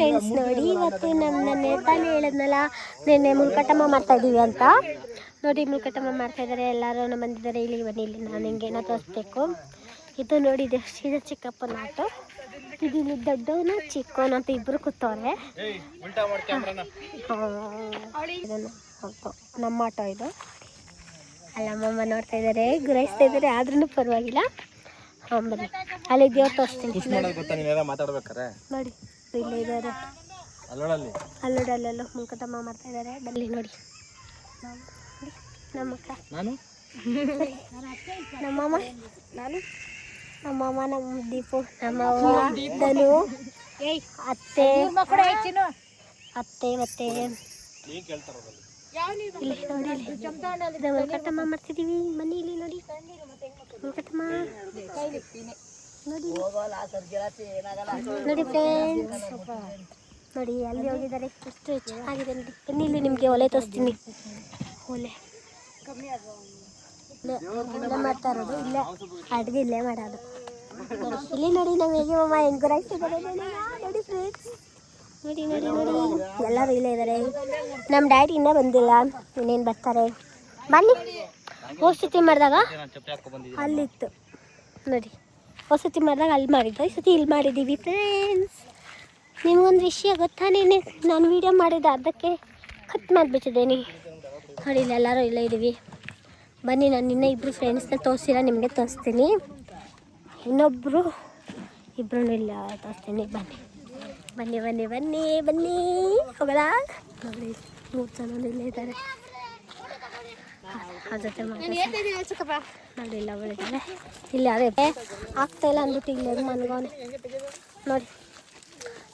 Friends ನೋಡಿ, ಇವತ್ತು ನನ್ನ ತಾನೇ ಹೇಳಿದ್ನಲ್ಲ ನಿನ್ನೆ ಮುಲ್ಕಟ್ಟಮ್ಮ ಮಾಡ್ತಾ ಇದ್ದೀವಿ ಅಂತ. ನೋಡಿ ಮುಲ್ಕಟ್ಟಮ್ಮ ಮಾಡ್ತಾ ಇದ್ದಾರೆ, ಎಲ್ಲರೂ ನಮ್ಮ ಬಂದಿದ್ದಾರೆ. ಇಲ್ಲಿ ಬನ್ನಿ, ಇಲ್ಲಿ ನಾನು ಹಿಂಗೇನೋ ತೋರಿಸ್ಬೇಕು. ಇದು ನೋಡಿ, ಇದು ಚಿಕ್ಕಪ್ಪನ ಆಟೋ. ಇದು ಇಲ್ಲಿ ದೊಡ್ಡವನು ಚಿಕ್ಕವನು ಅಂತ ಇಬ್ಬರು ಕೂತವ್ರೆ. ನಮ್ಮ ಆಟೋ ಇದು. ಅಲ್ಲಮ್ಮಮ್ಮ ನೋಡ್ತಾ ಇದ್ದಾರೆ, ಗುರಾಯಿಸ್ತಾ ಇದ್ದಾರೆ, ಆದ್ರೂ ಪರವಾಗಿಲ್ಲ. ಹಾಂ ಬನ್ನಿ, ಅಲ್ಲಿ ದೇವ್ರು ತೋರಿಸ್ತೀನಿ ನೋಡಿ. ಇಲ್ಲೇ ಇದ್ದಾರೆ, ಅಲ್ಲೋಡಲ್ಲೆಲ್ಲೋ ಮುಲ್ಕಟ್ಟಮ್ಮ ಮಾಡ್ತಾ ಇದ್ದಾರೆ. ಬನ್ನಿ ನೋಡಿ, ನಮ್ಮಕ್ಕ, ನಮ್ಮಮ್ಮ, ನಮ್ಮಮ್ಮ, ನಮ್ಮ ದೀಪು, ನಮ್ಮವ್ವ, ಧನು, ಅತ್ತೆ ಮತ್ತೆ ಇಲ್ಲಿ ನೋಡಿ, ಮುಲ್ಕಟ್ಟಮ್ಮ ಮಾಡ್ತಿದ್ದೀವಿ. ಬನ್ನಿ ಇಲ್ಲಿ ನೋಡಿ, ಮುಲ್ಕಟ್ಟಮ್ಮ ನೋಡಿ ಫ್ರೆಂಡ್ಸ್, ನೋಡಿ ಅಲ್ಲಿ ಹೋಗಿದ್ದಾರೆ, ಎಷ್ಟು ಚೆನ್ನಾಗಿದೆ ನೋಡಿ. ಬನ್ನಿ ಇಲ್ಲಿ ನಿಮಗೆ ಒಲೆ ತೋರಿಸ್ತೀನಿ. ಒಲೆ ಇಲ್ಲೇ ಮಾಡ್ತಾ ಇರೋದು, ಇಲ್ಲೇ ಅಡುಗೆ ಇಲ್ಲೇ ಮಾಡೋದು. ಇಲ್ಲಿ ನೋಡಿ ನಾವು ಹೇಗೆ ಮಮ್ಮ ಹೆಂಗೆ ಗುರಾಯಿಸ್ತಿದ್ದಾರೆ ನೋಡಿ ಫ್ರೆಂಡ್ಸ್. ನೋಡಿ ನೋಡಿ ನೋಡಿ, ಎಲ್ಲರೂ ಇಲ್ಲೇ ಇದ್ದಾರೆ. ನಮ್ಮ ಡ್ಯಾಡಿ ಇನ್ನೂ ಬಂದಿಲ್ಲ, ಇನ್ನೇನು ಬರ್ತಾರೆ. ಬನ್ನಿ, ಹೊಸತಿ ಮಾಡಿದಾಗ ಅಲ್ಲಿತ್ತು ನೋಡಿ, ಹೊಸತಿ ಮಾಡಿದಾಗ ಅಲ್ಲಿ ಮಾಡಿದ್ದು, ಈ ಸತಿ ಇಲ್ಲಿ ಮಾಡಿದ್ದೀವಿ ಫ್ರೆಂಡ್ಸ್. ನಿಮಗೊಂದು ವಿಷಯ ಗೊತ್ತಾ, ನೀನು ನಾನು ವೀಡಿಯೋ ಮಾಡಿದ್ದೆ ಅದಕ್ಕೆ ಕಟ್ ಮಾಡಿಬಿಟ್ಟಿದ್ದೀನಿ ನೋಡಿ. ಇಲ್ಲಿ ಎಲ್ಲರೂ ಇಲ್ಲೇ ಇದ್ದೀವಿ. ಬನ್ನಿ, ನಾನು ಇನ್ನೂ ಇಬ್ಬರು ಫ್ರೆಂಡ್ಸ್ನ ತೋರಿಸಿಲ್ಲ, ನಿಮಗೆ ತೋರಿಸ್ತೀನಿ. ಇನ್ನೊಬ್ಬರು ಇಬ್ಬರೂ ಇಲ್ಲ, ತೋರಿಸ್ತೀನಿ. ಬನ್ನಿ ಬನ್ನಿ ಬನ್ನಿ ಬನ್ನಿ ಬನ್ನಿ ಹೋಗಲ್ಲ ನೋಡಿ, 3 ಜನ ಇಲ್ಲೇ ಇದ್ದಾರೆ. ಅದ್ರ ಜೊತೆ ನೋಡಿ, ಇಲ್ಲ ಅವಳಿದ್ದಾರೆ ಇಲ್ಲ, ಅದೇ ಆಗ್ತಾಯಿಲ್ಲ ಅಂದ್ಬಿಟ್ಟು ಇಲ್ಲೇ ಮನ್ಗೋನೆ ನೋಡಿ.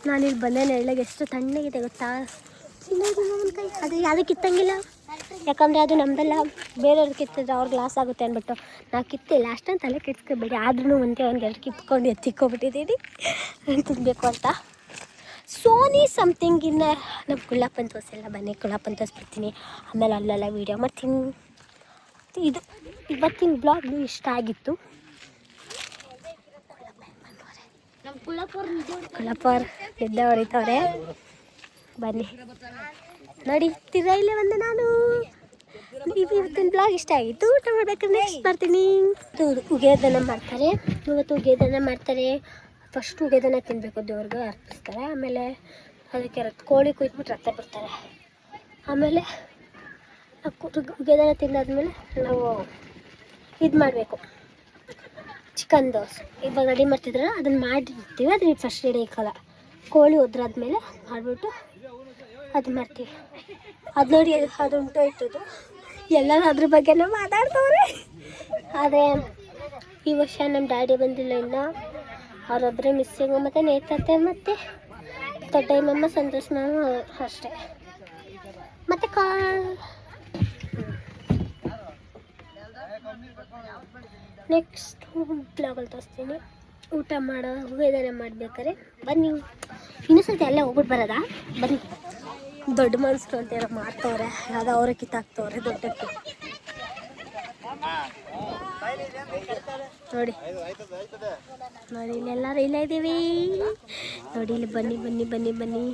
ನಾನಿಲ್ಲಿ ಬಂದೆ, ನೆರಳಿಗೆ ಎಷ್ಟು ತಣ್ಣಗಿದೆ ಗೊತ್ತಾ. ಒಂದು ಕೈ ಅದು ಯಾವುದೂ ಕಿತ್ತಂಗಿಲ್ಲ, ಯಾಕಂದರೆ ಅದು ನಮ್ಮದೆಲ್ಲ. ಬೇರೆಯವ್ರು ಕಿತ್ತಿದ್ರೆ ಅವ್ರಿಗೆ ಲಾಸ್ ಆಗುತ್ತೆ ಅಂದ್ಬಿಟ್ಟು ನಾವು ಕಿತ್ತಿಲ್ಲ. ಅಷ್ಟೊಂದು ತಲೆ ಕೆಡ್ಸ್ಕೊಬೇಡಿ. ಆದ್ರೂ ಒಂದೆರಡು ಕಿತ್ಕೊಂಡು ಎತ್ತಿಕ್ಕೊಬಿಟ್ಟಿದ್ದೀನಿ ತಿನ್ನಬೇಕು ಅಂತ. ಸೋನಿ ಸಮಥಿಂಗ್ ಇನ್ನ ನಮ್ಮ ಕುಳ್ಳಪ್ಪನ ತೋರಿಸಿಲ್ಲ. ಬನ್ನಿ ಕುಳ್ಳಪ್ಪನ ತೋರಿಸ್ಬಿಡ್ತೀನಿ, ಆಮೇಲೆ ಅಲ್ಲೆಲ್ಲ ವೀಡಿಯೋ ಮಾಡ್ತೀನಿ. ಇದು ಇವತ್ತಿನ ಬ್ಲಾಗ್ ಇಷ್ಟ ಆಗಿತ್ತು. ಕುಳ್ಳಪ್ಪವ್ರು ನಿದ್ದೆ ಹೊಡಿತವ್ರೆ. ಬನ್ನಿ ನೋಡಿ, ತಿರ್ಗಾ ಇಲ್ಲೇ ಬಂದೆ ನಾನು. ಇವತ್ತಿನ ಬ್ಲಾಗ್ ಇಷ್ಟ ಆಗಿತ್ತು. ಊಟ ಮಾಡ್ಬೇಕಾದ್ರೆ ನೆಕ್ಸ್ಟ್ ಬರ್ತೀನಿ. ಉಗೇದನ ಮಾಡ್ತಾರೆ ಇವತ್ತು, ಉಗೇದನ ಮಾಡ್ತಾರೆ. ಫಸ್ಟ್ ಉಗೇದನ ತಿನ್ನಬೇಕು, ದೇವ್ರಿಗೆ ಅರ್ಪಿಸ್ತಾರೆ. ಆಮೇಲೆ ಅದಕ್ಕೆ ಕೋಳಿ ಕುಯ್ದ್ಬಿಟ್ಟು ರಕ್ತ ಬಿಡ್ತಾರೆ. ಆಮೇಲೆ ಉಗೇದನ ತಿಂದಾದ್ಮೇಲೆ ನಾವು ಇದು ಮಾಡಬೇಕು, ಚಿಕನ್ ದೋಸೆ ಇವಾಗ ರೆಡಿ ಮಾಡ್ತಿದ್ರಲ್ಲ ಅದನ್ನು ಮಾಡಿರ್ತೀವಿ. ಅದನ್ನ ಫಸ್ಟ್ ರೆಡಿ ಇಕ್ಕಲ್ಲ, ಕೋಳಿ ಒದ್ರಾದ್ಮೇಲೆ ಮಾಡಿಬಿಟ್ಟು ಅದು ಮಾಡ್ತೀವಿ. ಅದು ನೋಡಿ, ಅದು ಉಂಟೋಯ್ತದು. ಎಲ್ಲರೂ ಅದ್ರ ಬಗ್ಗೆನೇ ಮಾತಾಡ್ತವ್ರೆ. ಆದರೆ ಈ ವರ್ಷ ನಮ್ಮ ಡ್ಯಾಡಿ ಬಂದಿಲ್ಲ ಇನ್ನು, ಅವರೊಬ್ಬರೇ ಮಿಸ್ಸಿಂಗು. ಮತ್ತು ನೇತತ್ತೆ ಮತ್ತು ದೊಡ್ಡಮ್ಮಮ್ಮ, ಸಂತೋಷ್ ಮಾಮ ಅಷ್ಟೇ. ಮತ್ತು ನೆಕ್ಸ್ಟ್ ಬ್ಲಾಗಲ್ಲಿ ತೋರಿಸ್ತೀನಿ. ಊಟ ಮಾಡೋ ಉಗೇದನ ಮಾಡ್ಬೇಕಾರೆ ಬನ್ನಿ. ಇನ್ನೊಂದ್ಸತಿ ಎಲ್ಲ ಹೋಗ್ಬಿಟ್ಟು ಬರೋದಾ? ಬನ್ನಿ. ದೊಡ್ಡ ಮನ್ಸರು ಅಂತ ಏನೋ ಮಾಡ್ತವ್ರೆ, ಯಾವುದೋ ಅವರೇ ಕಿತ್ತಾಕ್ತವ್ರೆ ದೊಡ್ಡಕ್ಕೆ ನೋಡಿ. ನೋಡಿ ಇಲ್ಲೆಲ್ಲರೂ ಇಲ್ಲೇ ಇದ್ದೀವಿ ನೋಡಿ. ಇಲ್ಲಿ ಬನ್ನಿ ಬನ್ನಿ ಬನ್ನಿ ಬನ್ನಿ.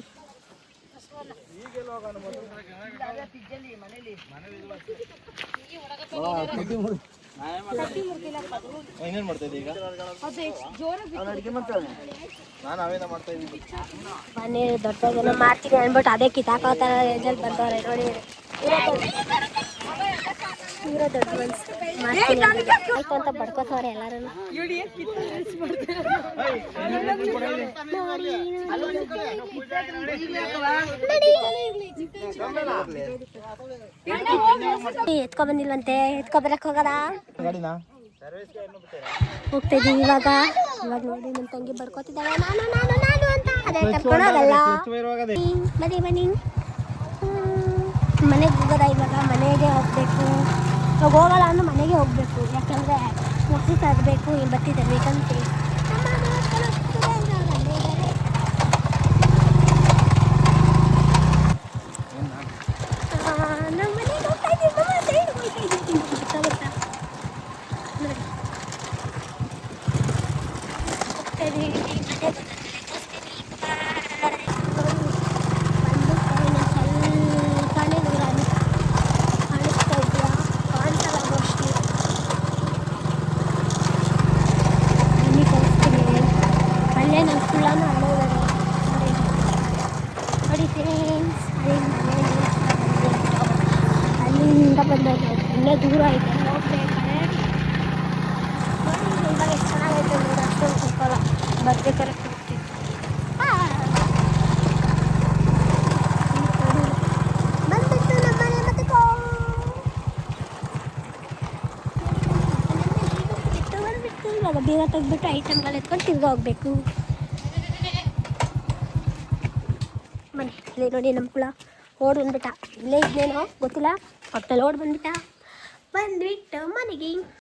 ಬನ್ನಿ, ದೊಡ್ಡದನ್ನ ಮಾಡ್ತೀನಿ ಅಂದ್ಬಿಟ್ಟು ಅದೇ ಕಿತ್ತಾಕೋ ಥರ ರೇಂಜಲ್ಲಿ ಬಂದವ್ರೆ ನೋಡಿ. ಇರೋ ದೊಡ್ಡ ಮನ್ಸು ಮಾಡ್ತೀನಿ ಆಯ್ತು ಅಂತ ಬಡ್ಕೋತವ್ರೆ ಎಲ್ಲರೂ ನೋಡಿ. ಎತ್ಕೊ ಬಂದಿಲ್ವಂತೆ, ಎತ್ಕೊಬರಕ್ ಹೋಗದ ಹೋಗ್ತಾ ಇದೀವಿ ಇವಾಗ. ನೋಡಿ ನನ್ನ ತಂಗಿ ಬಡ್ಕೋತಿದ್ದಾಳೆ, ನಾನು ನಾನು ನಾನು ಅಂತ. ಅದೇ ಕರ್ಕೊಂಡೋಗಲ್ಲ. ಬನ್ನಿ ಬನ್ನಿ, ಮನೆಗೆ ಹೋಗೋದ ಇವಾಗ. ಮನೆಗೆ ಹೋಗ್ಬೇಕು. ಇವಾಗ ಹೋಗಲ್ಲ ಅಂದ್ರೆ ಮನೆಗೆ ಹೋಗ್ಬೇಕು, ಯಾಕಂದರೆ ಮೊಸರು ತರಬೇಕು, ಇಲ್ಲಿ ಬತ್ತಿ ತರಬೇಕಂತೆ. ನಮ್ಮ ಮನೆಗೆ ಹೋಗ್ತಾ ಇದ್ದೀವಿ. ನಮ್ಮ ಕುಳ್ಳನೂ ಅಲ್ಲೇ ಇದ್ದಾರೆ ನೋಡಿ ಫ್ರೆಂಡ್ಸ್. ಅಲ್ಲಿಂದ ಬಂದದ್ದು ಇನ್ನೇ ದೂರ ಐತೆ ಹೋಗ್ಬೇಕಾದ್ರೆ ನೋಡಿ ಇವಾಗ ಎಷ್ಟು ಚೆನ್ನಾಗೈತೆ ನೋಡಿ. ಅಷ್ಟೊಂದು ಸಿಕ್ಕಲ್ಲ ಬರ್ಬೇಕಾದ್ರೆ ಹೋಗ್ತೀವಿ. ಬಂದ್ಬಿಟ್ಟು ನಮ್ಮನೆ ಮತ್ತೆ ಬಂದ್ಬಿಟ್ಟು ಇವಾಗ ಬೇಗ ತೆಗ್ದ್ಬಿಟ್ಟು ಐಟಮ್ಗಳು ಎತ್ಕೊಂಡು ತಿರ್ಗಿ ಹೋಗ್ಬೇಕು. ಮನೆ ಇಲ್ಲಿ ನೋಡಿ ನಮ್ಮ ಕುಳ ಓಡ್ ಬಂದ್ಬಿಟ್ಟ. ಇಲ್ಲೇ ಇದ್ನೇನೋ ಗೊತ್ತಿಲ್ಲ, ಹೊಟ್ಟೆಲ್ಲಿ ಓಡ್ ಬಂದ್ಬಿಟ್ಟ. ಬಂದ್ಬಿಟ್ಟು ಮನೆಗೆ